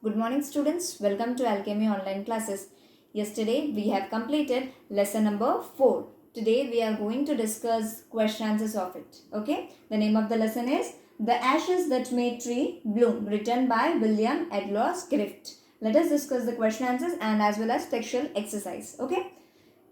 Good morning students, welcome to Alchemy online classes. Yesterday we have completed lesson number 4. Today we are going to discuss question answers of it. Okay, the name of the lesson is The Ashes That Made Tree Bloom, written by William Edlows Griffith. Let us discuss the question answers and as well as textual exercise. Okay,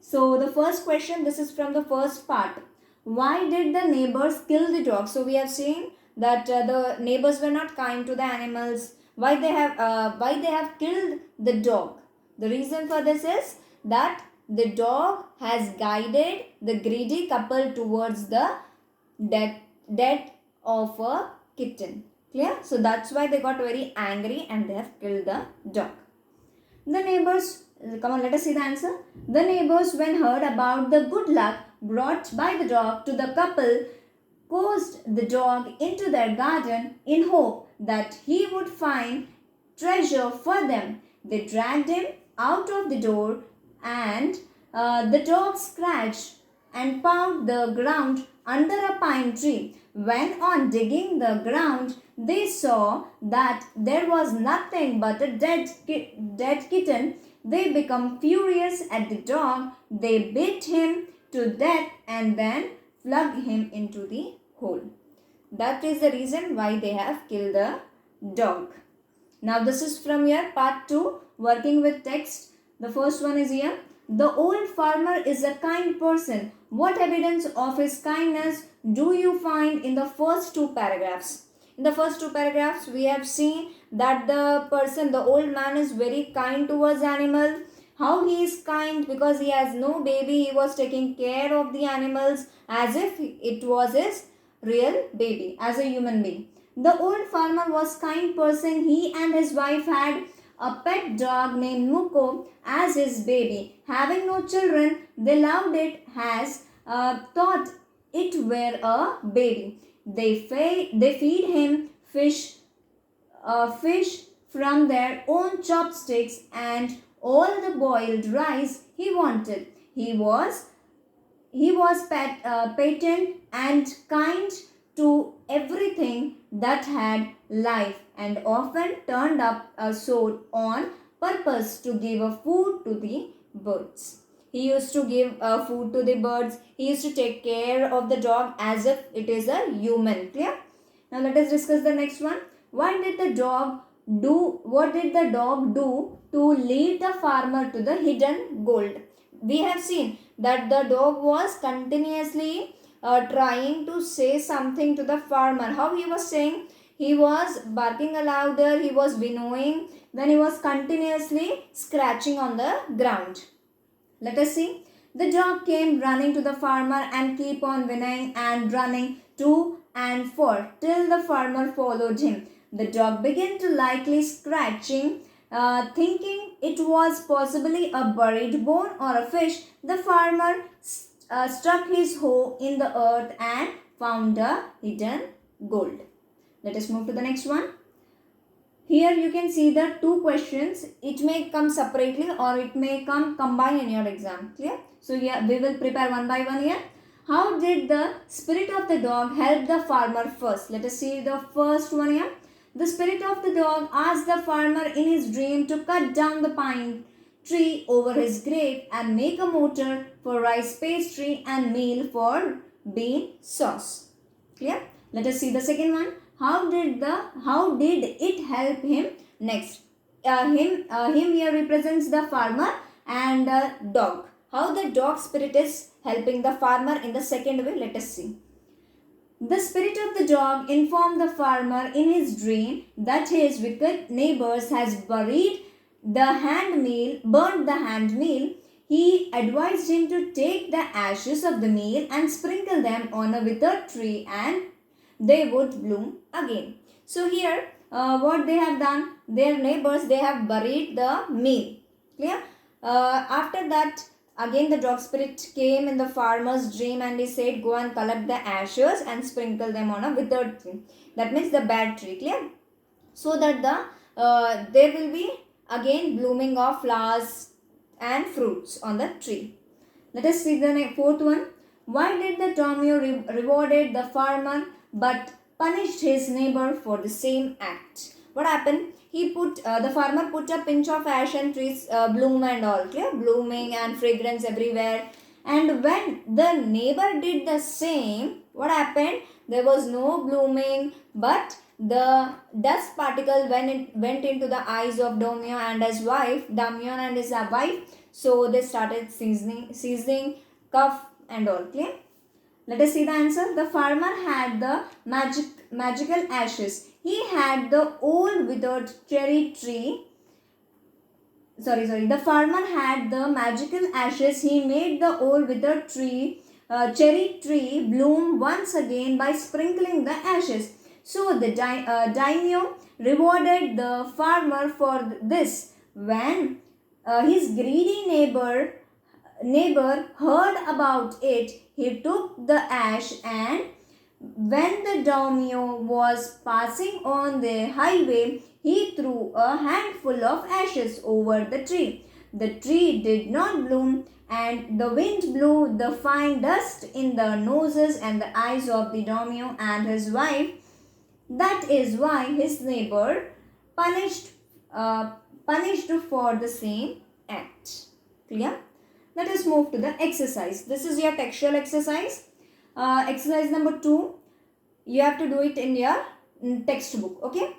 so the first question, this is from the first part. Why did the neighbors kill the dog? So we have seen that the neighbors were not kind to the animals. Why they have killed the dog? The reason for this is that the dog has guided the greedy couple towards the death of a kitten. Clear? So that's why they got very angry and they have killed the dog. The neighbors, come on, let us see the answer. The neighbors, when heard about the good luck brought by the dog to the couple, caused the dog into their garden in hope that he would find treasure for them. They dragged him out of the door, and the dog scratched and pawed the ground under a pine tree. When on digging the ground, they saw that there was nothing but a dead kitten. They became furious at the dog. They beat him to death and then flung him into the hole. That is the reason why they have killed the dog. Now this is from your part 2, working with text. The first one is here. The old farmer is a kind person. What evidence of his kindness do you find in the first 2 paragraphs? In the first 2 paragraphs, we have seen that the old man is very kind towards animal. How he is kind? Because he has no baby, he was taking care of the animals as if it was his real baby, as a human being. The old farmer was kind person. He and his wife had a pet dog named Muko as his baby. Having no children, they loved it as thought it were a baby. They feed him fish from their own chopsticks and all the boiled rice he wanted. He was patient and kind to everything that had life and often turned up a sword on purpose to give a food to the birds. He used to give food to the birds. He used to take care of the dog as if it is a human. Clear? Now let us discuss the next one. What did the dog do to lead the farmer to the hidden gold? We have seen that the dog was continuously trying to say something to the farmer. How he was saying? He was barking louder, he was winnowing, then he was continuously scratching on the ground. Let us see. The dog came running to the farmer and keep on whinnying and running to and fro till the farmer followed him. The dog began to lightly scratching, thinking it was possibly a buried bone or a fish. The farmer stuck his hoe in the earth and found a hidden gold. Let us move to the next one. Here you can see the 2 questions. It may come separately or it may come combined in your exam. Clear? So yeah, we will prepare one by one here. How did the spirit of the dog help the farmer first? Let us see the first one here. The spirit of the dog asked the farmer in his dream to cut down the pine tree over his grave and make a mortar for rice pastry and meal for bean sauce. Clear? Let us see the second one. How did it help him? Next, him here represents the farmer and dog. How the dog spirit is helping the farmer in the second way? Let us see. The spirit of the dog informed the farmer in his dream that his wicked neighbors has burned the hand meal. He advised him to take the ashes of the meal and sprinkle them on a withered tree and they would bloom again. So here what they have done, their neighbors, they have buried the meal. Clear? After that, again the dog spirit came in the farmer's dream and he said, go and collect the ashes and sprinkle them on a withered tree. That means the bad tree. Clear? So that there will be again blooming of flowers and fruits on the tree. Let us see the fourth one. Why did the Tomio rewarded the farmer but punished his neighbor for the same act? What happened? the farmer put a pinch of ash and trees bloom and all, clear, blooming and fragrance everywhere. And when the neighbor did the same, what happened? There was no blooming, but the dust particle went into the eyes of Domio and his wife, Damion and his wife. So they started sneezing, cough and all, clear. Let us see the answer. The farmer had the magical ashes. He had the old withered cherry tree. The farmer had the magical ashes. He made the old withered cherry tree bloom once again by sprinkling the ashes. So the daimyo rewarded the farmer for this. When his greedy neighbor heard about it, he took the ash, and when the daimyo was passing on the highway, he threw a handful of ashes over the tree. The tree did not bloom, and the wind blew the fine dust in the noses and the eyes of the daimyo and his wife. That is why his neighbor punished for the same act. Clear? Let us move to the exercise. This is your textual exercise. Exercise number 2. You have to do it in your textbook. Okay?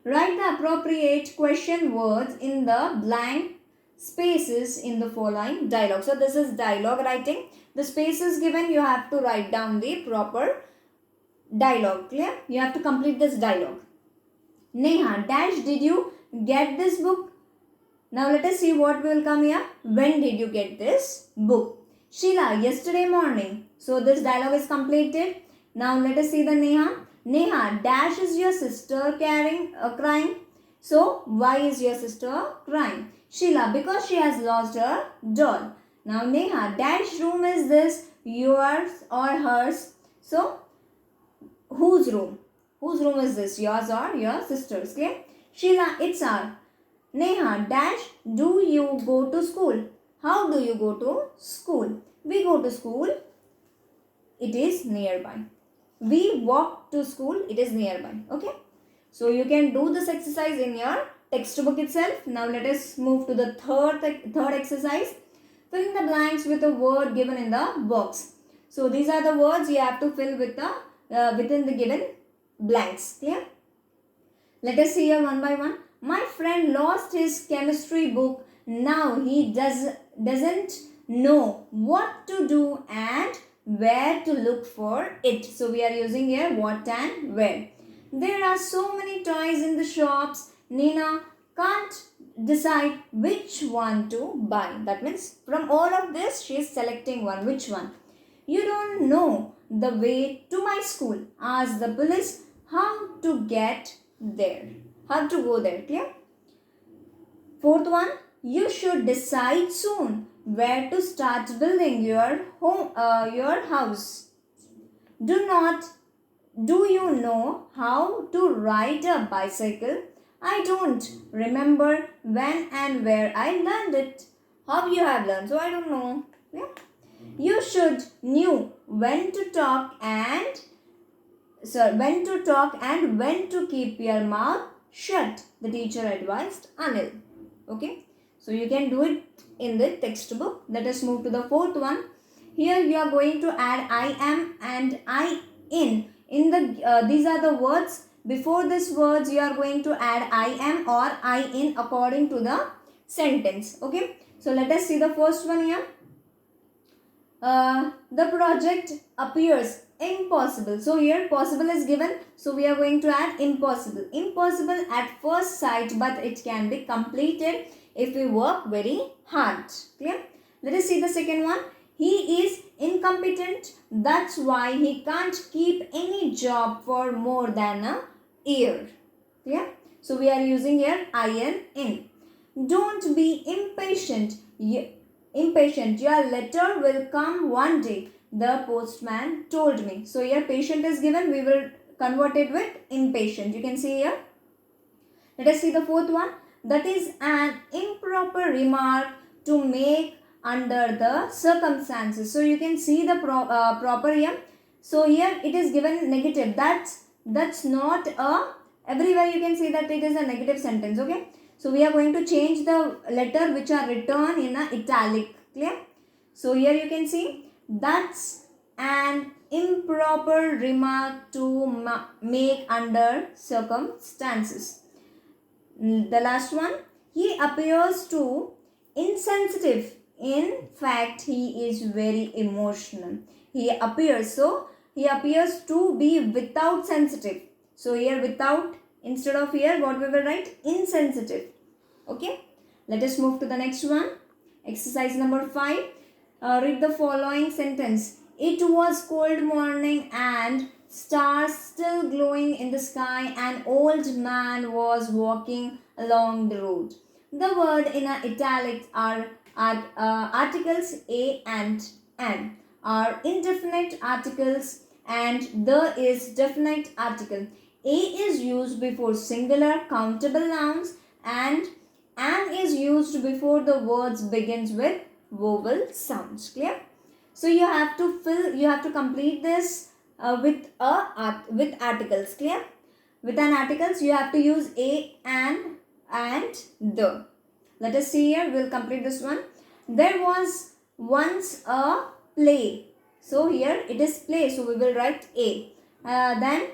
Write the appropriate question words in the blank spaces in the following dialogue. So this is dialogue writing. The spaces given, you have to write down the proper dialogue. Clear? You have to complete this dialogue. Neha, dash, did you get this book? Now let us see what will come here. When did you get this book? Sheila, yesterday morning. So this dialogue is completed. Now let us see the Neha. Neha, dash, is your sister crying? So why is your sister crying? Sheila, because she has lost her doll. Now Neha, dash room is this, yours or hers? So whose room? Whose room is this, yours or your sister's? Okay? Sheila, it's our. Neha, dash, do you go to school? How do you go to school? We go to school, it is nearby. We walk to school, it is nearby. Okay? So you can do this exercise in your textbook itself. Now let us move to the third exercise. Fill in the blanks with a word given in the box. So these are the words you have to fill with the within the given blanks. Clear? Let us see here one by one. My friend lost his chemistry book. Now he doesn't know what to do and where to look for it. So we are using here what and where. There are so many toys in the shops. Nina can't decide which one to buy. That means from all of this she is selecting one. Which one? You don't know the way to my school. Ask the police how to get there. How to go there. Clear? Fourth one. You should decide soon where to start building your house. Do you know how to ride a bicycle? I don't remember when and where I learned it. How you have learned? So I don't know. Yeah? You should knew when to talk and when to keep your mouth shut, the teacher advised Anil. Okay? So you can do it in the textbook. Let us move to the fourth one. Here you are going to add I am and I in. These are the words. Before these words you are going to add I am or I in according to the sentence. Okay? So let us see the first one here. The project appears impossible. So here possible is given. So we are going to add impossible. Impossible at first sight, but it can be completed if we work very hard. Clear? Let us see the second one. He is incompetent. That's why he can't keep any job for more than a year. Clear? So we are using here in. Don't be impatient. Your letter will come one day, the postman told me. So here patient is given. We will convert it with impatient. You can see here. Let us see the fourth one. That is an improper remark to make under the circumstances. So you can see the proper here. So here it is given negative. That's not a everywhere you can see that it is a negative sentence. Okay, so we are going to change the letter which are written in a italic. Clear? So here you can see that's an improper remark to make under circumstances. The last one, he appears to insensitive. In fact, he is very emotional. He appears to be without sensitive. So here without, instead of here what we will write? Insensitive. Okay, let us move to the next one. Exercise number 5. Read the following sentence. It was cold morning and stars still glowing in the sky. An old man was walking along the road. The word in italics are articles a and an are indefinite articles and the is definite article. A is used before singular countable nouns and an is used before the words begins with vowel sounds. Clear? So you have to complete this with articles. Clear? With an articles you have to use a, an and the. Let us see here. We'll complete this one. There was once a play. So here it is play. So we will write a. Then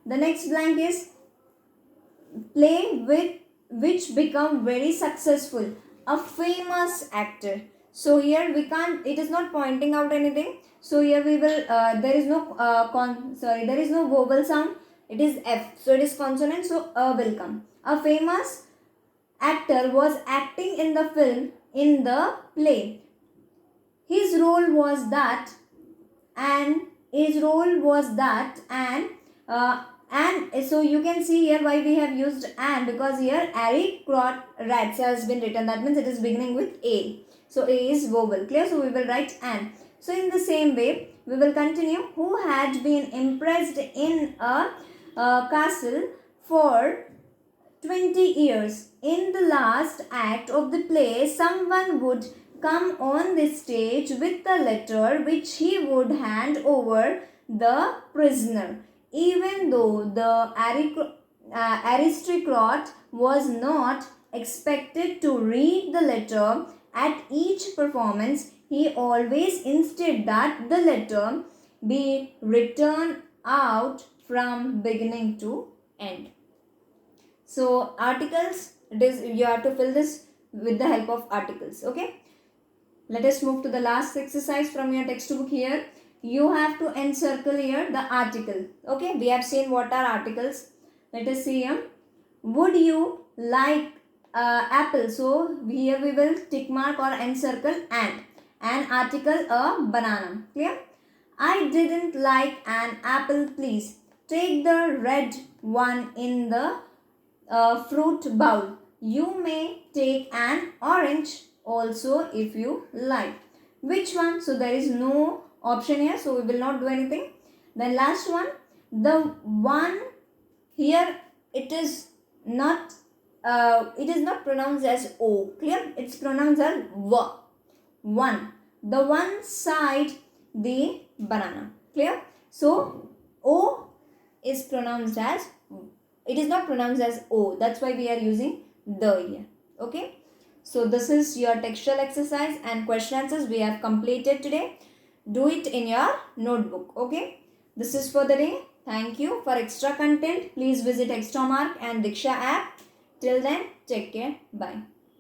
the next blank is play with which become very successful. A famous actor. So here we can't. It is not pointing out anything. So here we will. There is no there is no vowel sound. It is F. So it is consonant. So a will come. A famous actor was acting in the film in the play. His role was that and so you can see here why we have used and, because here Rats has been written. That means it is beginning with A. So A is vowel. Clear? So we will write and. So in the same way we will continue. Who had been impressed in a castle for 20 years. In the last act of the play, someone would come on the stage with a letter which he would hand over the prisoner. Even though the aristocrat was not expected to read the letter at each performance, he always insisted that the letter be written out from beginning to end. So articles, you have to fill this with the help of articles. Okay. Let us move to the last exercise from your textbook here. You have to encircle here the article. Okay. We have seen what are articles. Let us see here. Would you like apple? So here we will tick mark or encircle and. An article a banana. Clear? I didn't like an apple, please. Take the red one in the fruit bowl. You may take an orange also if you like. Which one? So there is no option here, so we will not do anything. Then last one, the one here, it is not pronounced as O. Clear? It's pronounced as W. One. The one side the banana. Clear? So O is pronounced as, it is not pronounced as O. That's why we are using the here. Okay. So this is your textual exercise and question answers we have completed today. Do it in your notebook. Okay. This is for the day. Thank you. For extra content, please visit Extramark and Diksha app. Till then, take care. Bye.